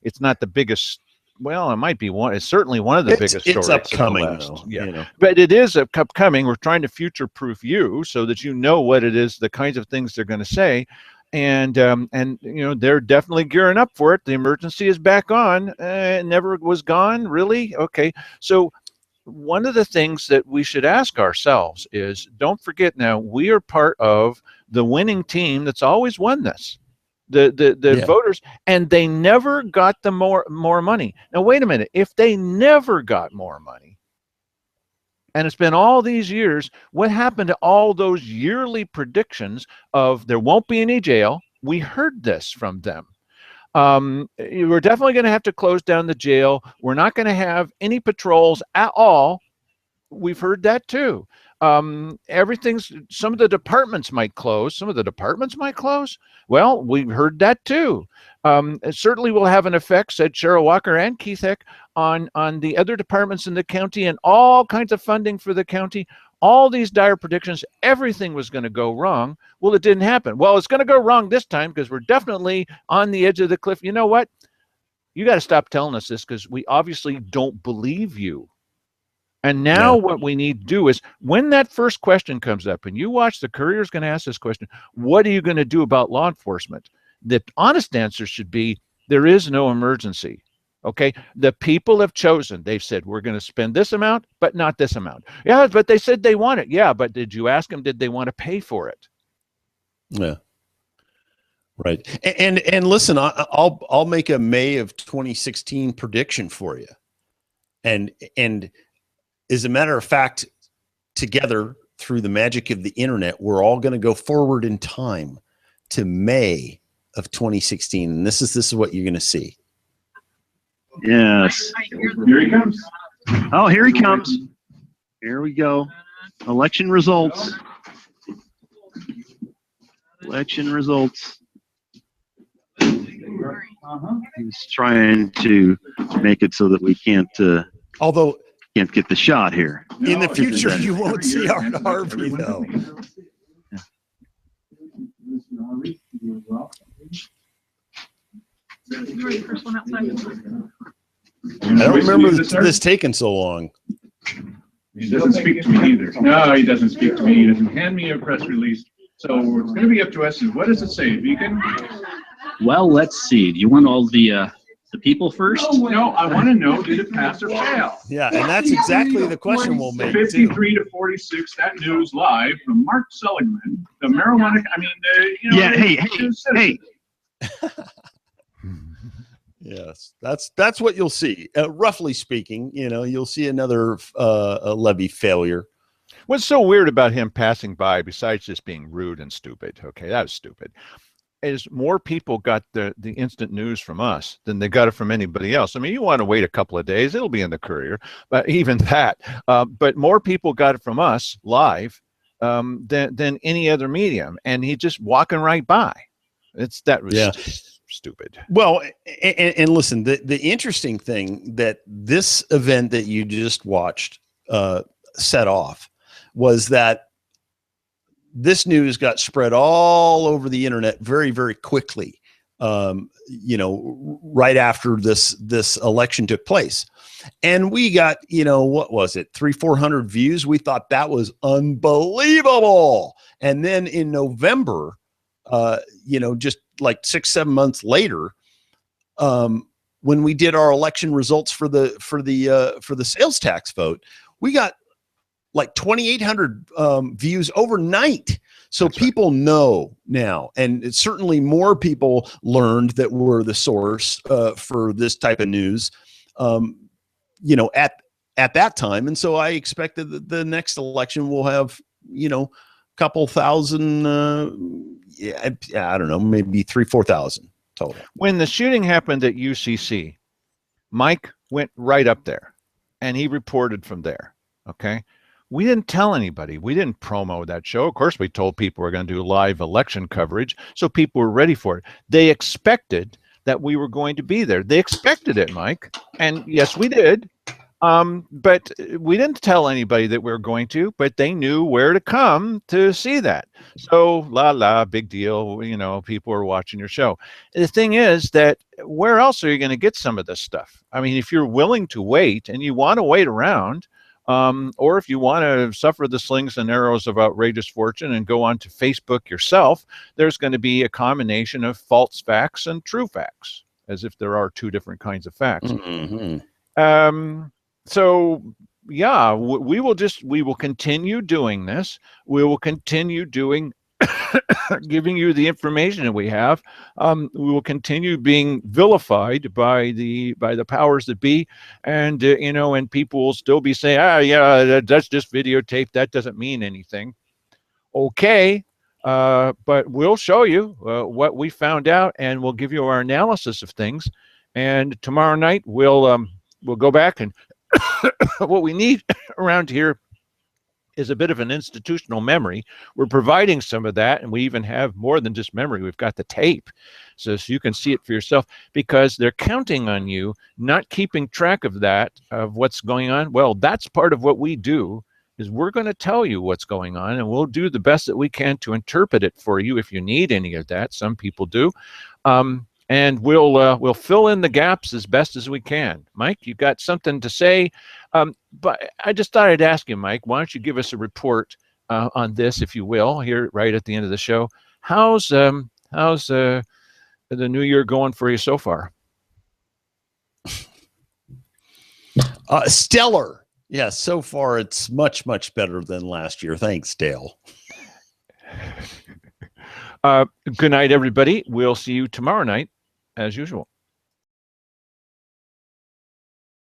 it's not the biggest. Well, it might be one. It's certainly one of the biggest stories. It's upcoming, yeah. You know. But it is upcoming. We're trying to future-proof you so that you know what it is, the kinds of things they're going to say, and you know, they're definitely gearing up for it. The emergency is back on. It never was gone, really. Okay, so one of the things that we should ask ourselves is, don't forget now, we are part of the winning team that's always won this. The voters, and they never got the more money. Now, wait a minute. If they never got more money, and it's been all these years, what happened to all those yearly predictions of there won't be any jail? We heard this from them. We're definitely going to have to close down the jail. We're not going to have any patrols at all. We've heard that too. Some of the departments might close. Some of the departments might close. Well, we've heard that too. It certainly will have an effect, said Cheryl Walker and Keith Heck, on the other departments in the county, and all kinds of funding for the county. All these dire predictions, everything was going to go wrong. Well, it didn't happen. Well, it's going to go wrong this time because we're definitely on the edge of the cliff. You know what? You got to stop telling us this, because we obviously don't believe you. And now what we need to do is, when that first question comes up, and you watch, the Courier's going to ask this question, what are you going to do about law enforcement? The honest answer should be, there is no emergency. Okay, the people have chosen. They've said, we're going to spend this amount, but not this amount. Yeah, but they said they want it. Yeah, but did you ask them, did they want to pay for it? Yeah. Right. And listen, I'll make a May of 2016 prediction for you. And as a matter of fact, together through the magic of the internet, we're all going to go forward in time to May of 2016. And this is what you're going to see. Yes. Here he comes. Oh, here he comes. Here we go. Election results. Election results. He's trying to make it so that we can't get the shot here. In the future, you won't see Art Harvey, though. You were the first one outside. I don't remember this taking so long. He doesn't speak to me either. No, he doesn't speak to me. He doesn't hand me a press release. So it's going to be up to us. What does it say, Beacon? Well, let's see. Do you want all the people first? No, I want to know, did it pass or fail? Yeah, and that's exactly the question we'll make. 53 to 46. That news live from Mark Seligman, the marijuana. I mean, you know. Yeah. Hey. Yes, that's what you'll see. Roughly speaking, you know, you'll see another levy failure. What's so weird about him passing by, besides just being rude and stupid? Okay, that was stupid. Is more people got the instant news from us than they got it from anybody else. I mean, you want to wait a couple of days, it'll be in the Courier, but even that. But more people got it from us live than any other medium, and he just walking right by. That was just stupid. Well, and listen, the interesting thing that this event that you just watched set off was that this news got spread all over the internet very, very quickly. You know, right after this election took place, and we got, you know, what was it, 300-400 views? We thought that was unbelievable. And then in November, you know, just like 6-7 months later, when we did our election results for the sales tax vote, we got like 2,800 views overnight. So that's people know now, and it's certainly more people learned that we're the source for this type of news, you know, at that time. And so I expect that the next election will have, you know, a couple thousand, I don't know, maybe 3,000-4,000. Totally. When the shooting happened at UCC, Mike went right up there and he reported from there. Okay. We didn't tell anybody. We didn't promo that show. Of course, we told people we're going to do live election coverage, so people were ready for it. They expected that we were going to be there. They expected it, Mike. And yes, we did. But we didn't tell anybody that we were going to, but they knew where to come to see that. So big deal. You know, people are watching your show. The thing is that where else are you going to get some of this stuff? I mean, if you're willing to wait and you want to wait around, or if you want to suffer the slings and arrows of outrageous fortune and go onto Facebook yourself, there's going to be a combination of false facts and true facts, as if there are two different kinds of facts. So yeah, we will continue doing this. We will continue doing giving you the information that we have. We will continue being vilified by the powers that be, and you know, and people will still be saying, yeah, that's just videotape. That doesn't mean anything. Okay, but we'll show you what we found out, and we'll give you our analysis of things. And tomorrow night we'll go back, and what we need around here is a bit of an institutional memory. We're providing some of that, and we even have more than just memory. We've got the tape, so you can see it for yourself, because they're counting on you not keeping track of that, of what's going on. Well, that's part of what we do, is we're going to tell you what's going on, and we'll do the best that we can to interpret it for you if you need any of that. Some people do. And we'll fill in the gaps as best as we can. Mike, you got something to say? But I just thought I'd ask you, Mike, why don't you give us a report on this, if you will, here right at the end of the show. How's the new year going for you so far? Stellar. Yeah, so far it's much, much better than last year. Thanks, Dale. Good night, everybody. We'll see you tomorrow night, as usual.